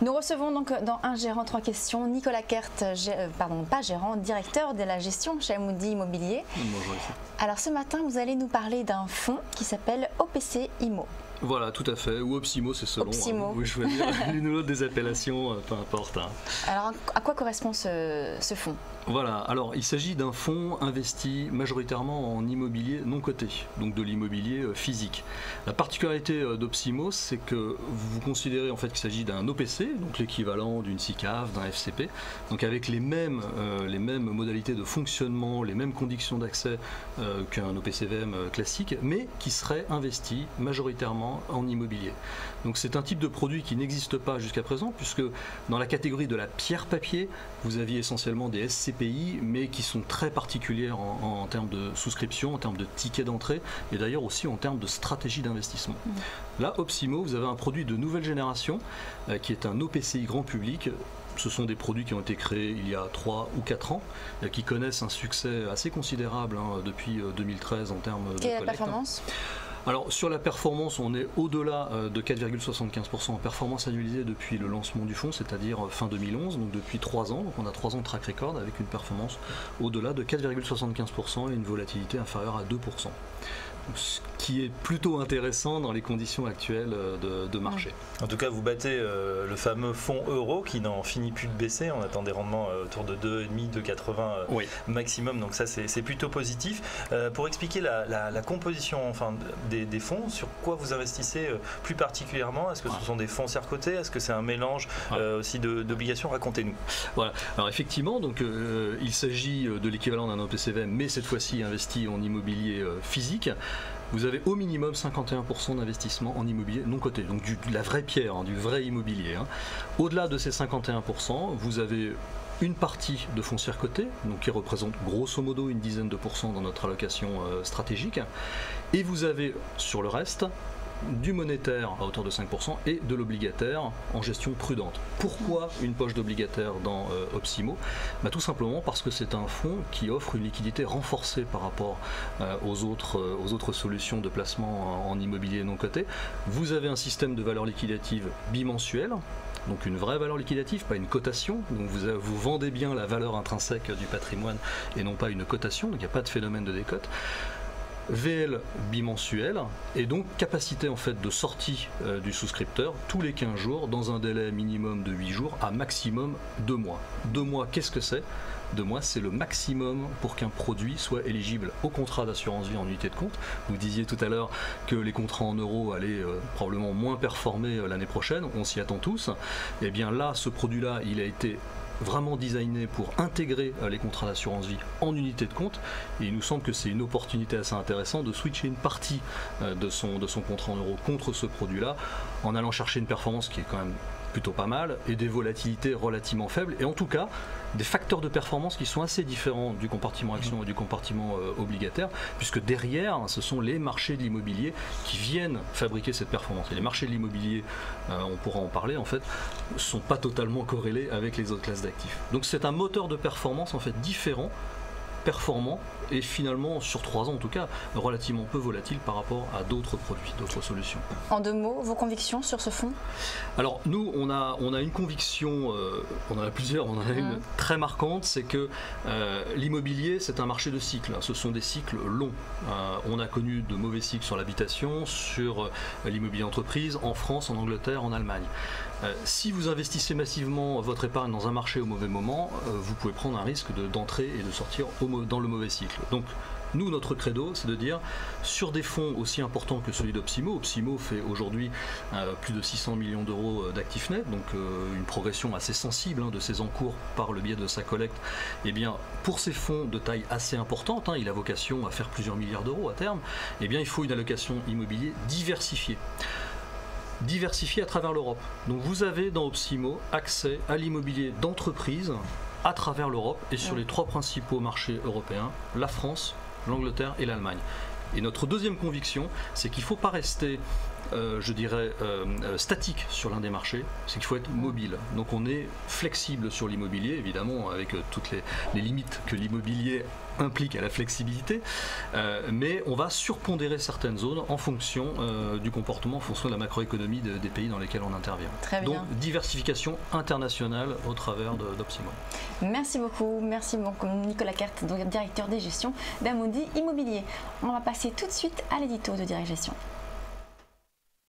Nous recevons donc dans Un gérant 3 questions Nicolas Kert, pas gérant, directeur de la gestion chez Amundi Immobilier. Bonjour. Alors ce matin, vous allez nous parler d'un fonds qui s'appelle OPC Immo. Voilà, tout à fait, ou Opsimo, c'est selon. Opsimo. Vous choisissez l'une ou l'autre des appellations, peu importe. Alors à quoi correspond ce fonds ? Voilà, alors il s'agit d'un fonds investi majoritairement en immobilier non coté, donc de l'immobilier physique. La particularité d'Opsimo, c'est que vous considérez en fait qu'il s'agit d'un OPC, donc l'équivalent d'une SICAV, d'un FCP, donc avec les mêmes modalités de fonctionnement, les mêmes conditions d'accès qu'un OPCVM classique, mais qui serait investi majoritairement en immobilier. Donc c'est un type de produit qui n'existe pas jusqu'à présent, puisque dans la catégorie de la pierre-papier, vous aviez essentiellement des SCPI, mais qui sont très particulières en termes de souscription, en termes de tickets d'entrée, et d'ailleurs aussi en termes de stratégie d'investissement. Là, Opsimo, vous avez un produit de nouvelle génération, qui est un OPCI grand public. Ce sont des produits qui ont été créés il y a 3 ou 4 ans, qui connaissent un succès assez considérable depuis 2013 en termes de collecte. Quelle est la performance ? Alors sur la performance, on est au-delà de 4,75% en performance annualisée depuis le lancement du fonds, c'est-à-dire fin 2011, donc depuis 3 ans. Donc on a 3 ans de track record avec une performance au-delà de 4,75% et une volatilité inférieure à 2%. Ce qui est plutôt intéressant dans les conditions actuelles de marché. En tout cas, vous battez le fameux fonds euro qui n'en finit plus de baisser. On attend des rendements autour de 2,5, 2,80 maximum. Donc ça, c'est plutôt positif. Pour expliquer la composition des fonds, sur quoi vous investissez plus particulièrement? Est-ce que ce sont des fonds serre-cotés? Est-ce que c'est un mélange aussi d'obligations? Racontez-nous. Voilà. Alors effectivement, donc, il s'agit de l'équivalent d'un OPCVM, mais cette fois-ci investi en immobilier physique. Vous avez au minimum 51% d'investissement en immobilier non coté, donc de la vraie pierre, du vrai immobilier. Au-delà de ces 51%, vous avez une partie de foncière cotée, donc qui représente grosso modo une dizaine de pourcents dans notre allocation stratégique, et vous avez sur le reste du monétaire à hauteur de 5% et de l'obligataire en gestion prudente. Pourquoi une poche d'obligataire dans Opsimo? Tout simplement parce que c'est un fonds qui offre une liquidité renforcée par rapport aux autres solutions de placement en immobilier non coté. Vous avez un système de valeur liquidative bimensuelle, donc une vraie valeur liquidative, pas une cotation. Donc vous vendez bien la valeur intrinsèque du patrimoine et non pas une cotation, donc il n'y a pas de phénomène de décote. VL bimensuel et donc capacité en fait de sortie du souscripteur tous les 15 jours dans un délai minimum de 8 jours à maximum 2 mois. 2 mois, qu'est-ce que c'est? 2 mois, c'est le maximum pour qu'un produit soit éligible au contrat d'assurance vie en unité de compte. Vous disiez tout à l'heure que les contrats en euros allaient probablement moins performer l'année prochaine, on s'y attend tous. Et bien là, ce produit-là, il a été vraiment designé pour intégrer les contrats d'assurance vie en unité de compte, et il nous semble que c'est une opportunité assez intéressante de switcher une partie de son contrat en euros contre ce produit-là, en allant chercher une performance qui est quand même plutôt pas mal et des volatilités relativement faibles, et en tout cas des facteurs de performance qui sont assez différents du compartiment action et du compartiment obligataire, puisque derrière ce sont les marchés de l'immobilier qui viennent fabriquer cette performance, et les marchés de l'immobilier, on pourra en parler en fait, sont pas totalement corrélés avec les autres classes d'actifs. Donc c'est un moteur de performance en fait différent, performant, et finalement sur 3 ans en tout cas relativement peu volatile par rapport à d'autres produits, d'autres solutions. En 2 mots, vos convictions sur ce fonds? Alors nous on a une conviction, on en a plusieurs, on en a une très marquante, c'est que l'immobilier c'est un marché de cycles, ce sont des cycles longs. On a connu de mauvais cycles sur l'habitation, sur l'immobilier entreprise, en France, en Angleterre, en Allemagne. Si vous investissez massivement votre épargne dans un marché au mauvais moment, vous pouvez prendre un risque d'entrer et de sortir dans le mauvais cycle. Donc nous, notre credo, c'est de dire, sur des fonds aussi importants que celui d'Opsimo, Opsimo fait aujourd'hui plus de 600 millions d'euros d'actifs nets, donc une progression assez sensible de ses encours par le biais de sa collecte. Et bien, pour ces fonds de taille assez importante, il a vocation à faire plusieurs milliards d'euros à terme, et bien il faut une allocation immobilier diversifiée à travers l'Europe. Donc vous avez dans Opsimo accès à l'immobilier d'entreprise à travers l'Europe et sur les 3 principaux marchés européens, la France, l'Angleterre et l'Allemagne. Et notre deuxième conviction, c'est qu'il ne faut pas rester statique sur l'un des marchés, c'est qu'il faut être mobile. Donc on est flexible sur l'immobilier, évidemment avec toutes les limites que l'immobilier implique à la flexibilité, mais on va surpondérer certaines zones en fonction du comportement, en fonction de la macroéconomie des pays dans lesquels on intervient. Très bien. Donc diversification internationale au travers d'Opsimum. Merci beaucoup Nicolas Kert, donc directeur des gestions d'Amundi Immobilier. On va passer tout de suite à l'édito de Direct Gestion.